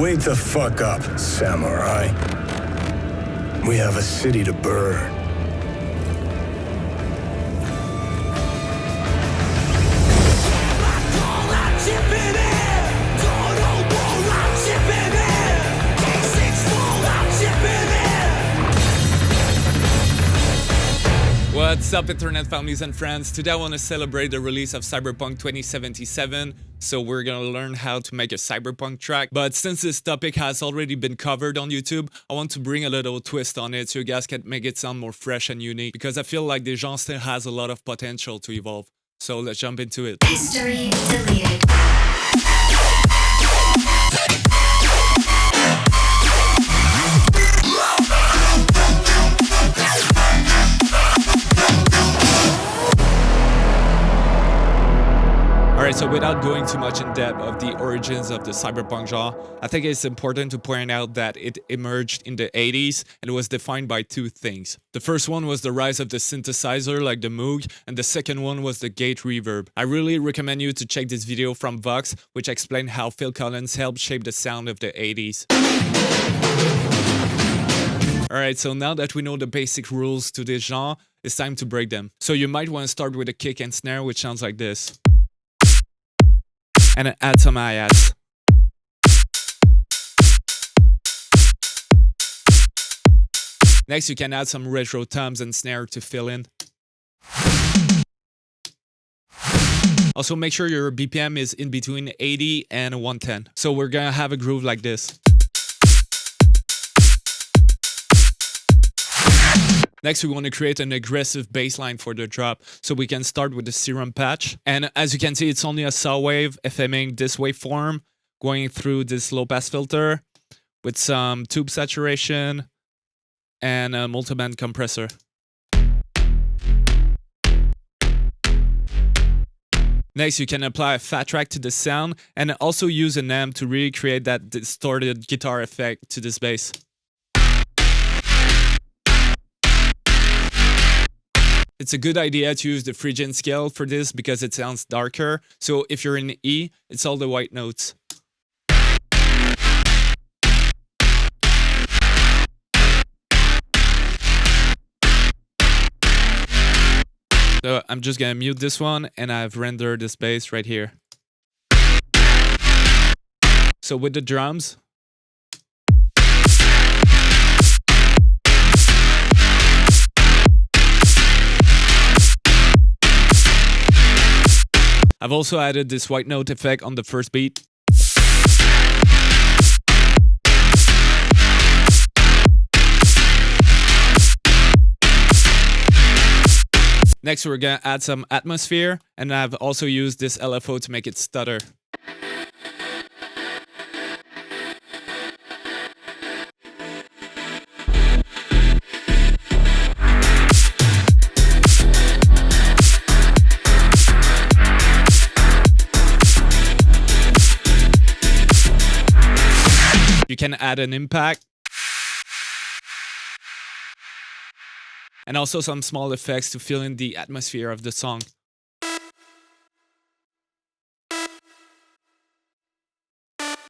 Wake the fuck up, samurai. We have a city to burn. What's up, internet families and friends? Today I want to celebrate the release of Cyberpunk 2077, so we're gonna learn how to make a cyberpunk track. But since this topic has already been covered on YouTube, I want to bring a little twist on it so you guys can make it sound more fresh and unique, because I feel like the genre still has a lot of potential to evolve. So let's jump into it. History deleted. Alright, so without going too much in depth of the origins of the cyberpunk genre, I think it's important to point out that it emerged in the 80s and was defined by two things. The first one was the rise of the synthesizer like the Moog, and the second one was the gate reverb. I really recommend you to check this video from Vox, which explained how Phil Collins helped shape the sound of the 80s. Alright, so now that we know the basic rules to this genre, it's time to break them. So you might want to start with a kick and snare, which sounds like this. And add some hi-hats. Next, you can add some retro toms and snare to fill in. Also, make sure your BPM is in between 80 and 110. So we're gonna have a groove like this. Next, we want to create an aggressive bass line for the drop, so we can start with the serum patch. And as you can see, it's only a saw wave FMing this waveform, going through this low pass filter with some tube saturation and a multiband compressor. Next, you can apply a fat track to the sound and also use an amp to really create that distorted guitar effect to this bass. It's a good idea to use the Phrygian scale for this because it sounds darker. So if you're in E, it's all the white notes. So I'm just gonna mute this one and I've rendered this bass right here. So with the drums, I've also added this white note effect on the first beat. Next, we're gonna add some atmosphere, and I've also used this LFO to make it stutter. You can add an impact. And also some small effects to fill in the atmosphere of the song.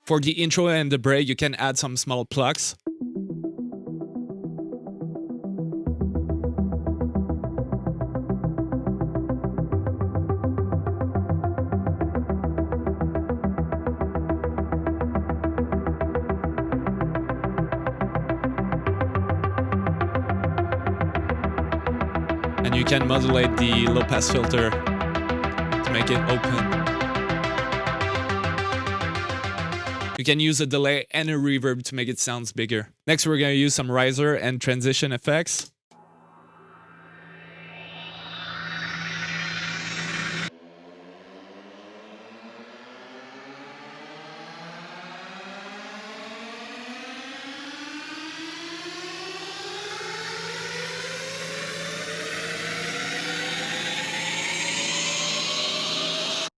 For the intro and the break, you can add some small plucks. And you can modulate the low pass filter to make it open. You can use a delay and a reverb to make it sound bigger. Next, we're going to use some riser and transition effects.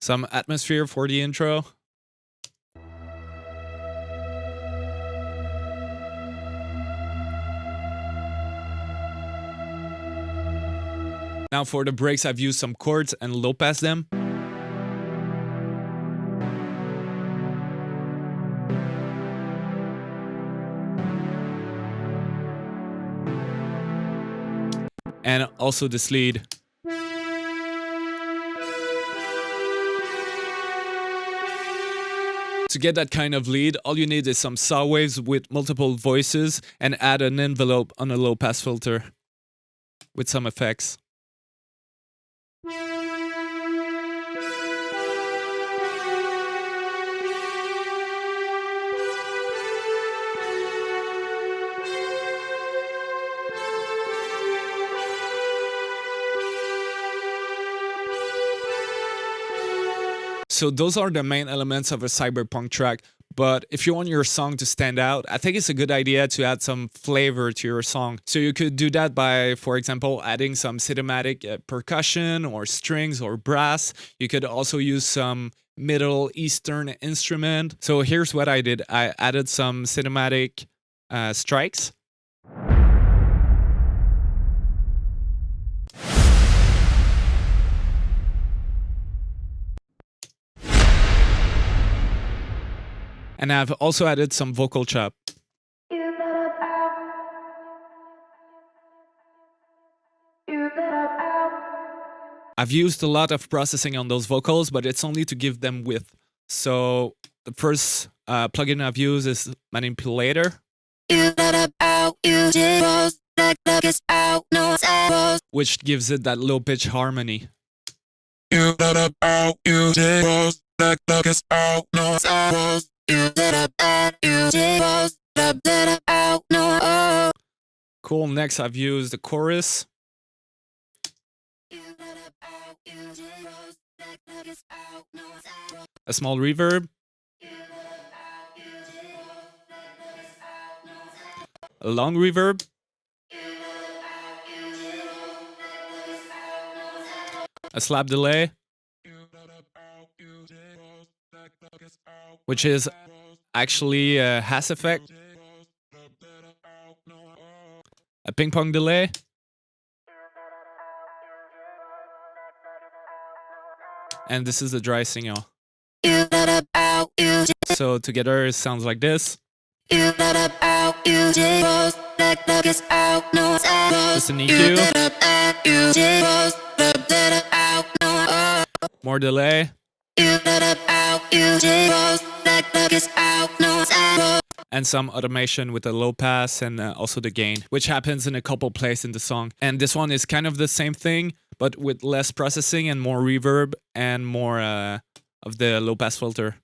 Some atmosphere for the intro. Now for the breaks, I've used some chords and low pass them. and also this lead. To get that kind of lead, all you need is some saw waves with multiple voices and add an envelope on a low pass filter with some effects. So those are the main elements of a cyberpunk track, but if you want your song to stand out, I think it's a good idea to add some flavor to your song. So you could do that by, for example, adding some cinematic percussion or strings or brass. You could also use some Middle Eastern instrument. So here's what I did. I added some cinematic strikes. And I've also added some vocal chop. I've used a lot of processing on those vocals, but it's only to give them width. So the first plugin I've used is Manipulator, which gives it that low pitch harmony. Cool, next I've used the chorus. A small reverb. A long reverb. A slap delay. Which is actually a has effect. A ping pong delay. And this is the dry signal. So together it sounds like this. Just an EQ. More delay. And some automation with the low pass and also the gain, which happens in a couple places in the song. And this one is kind of the same thing, but with less processing and more reverb and more of the low pass filter.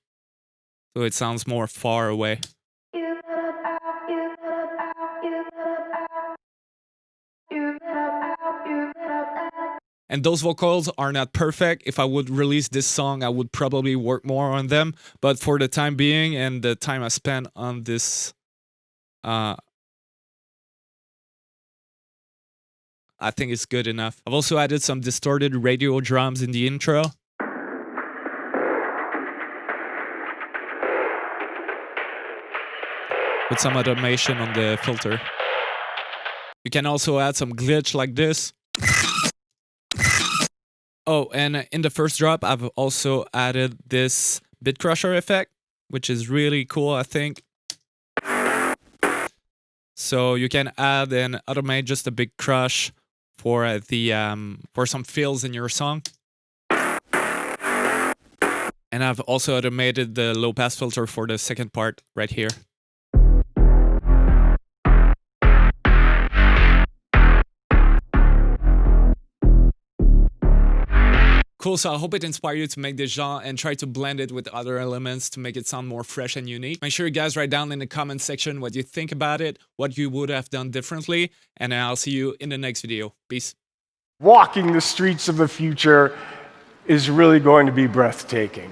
So it sounds more far away. And those vocals are not perfect. If I would release this song, I would probably work more on them. But for the time being and the time I spent on this, I think it's good enough. I've also added some distorted radio drums in the intro. With some automation on the filter. You can also add some glitch like this. Oh, and in the first drop, I've also added this bit crusher effect, which is really cool, I think. So you can add and automate just a big crush for the for some fills in your song. And I've also automated the low pass filter for the second part right here. Cool, so I hope it inspired you to make this genre and try to blend it with other elements to make it sound more fresh and unique. Make sure you guys write down in the comment section what you think about it, what you would have done differently, and I'll see you in the next video. Peace. Walking the streets of the future is really going to be breathtaking.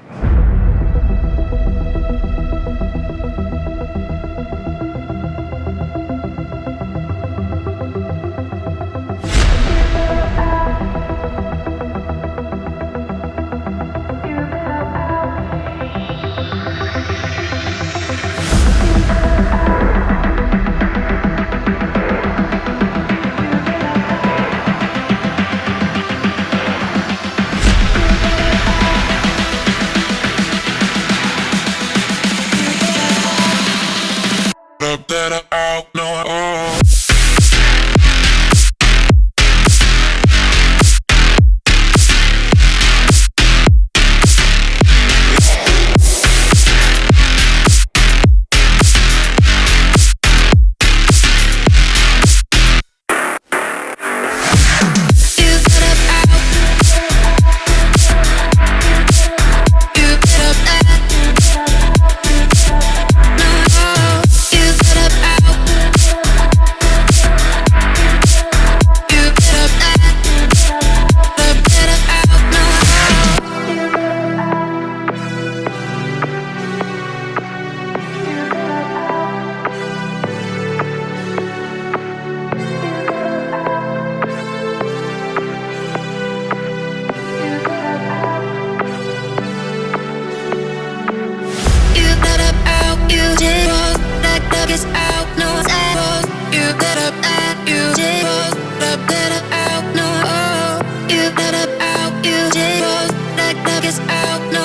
you, that up out, you did both, that is out, no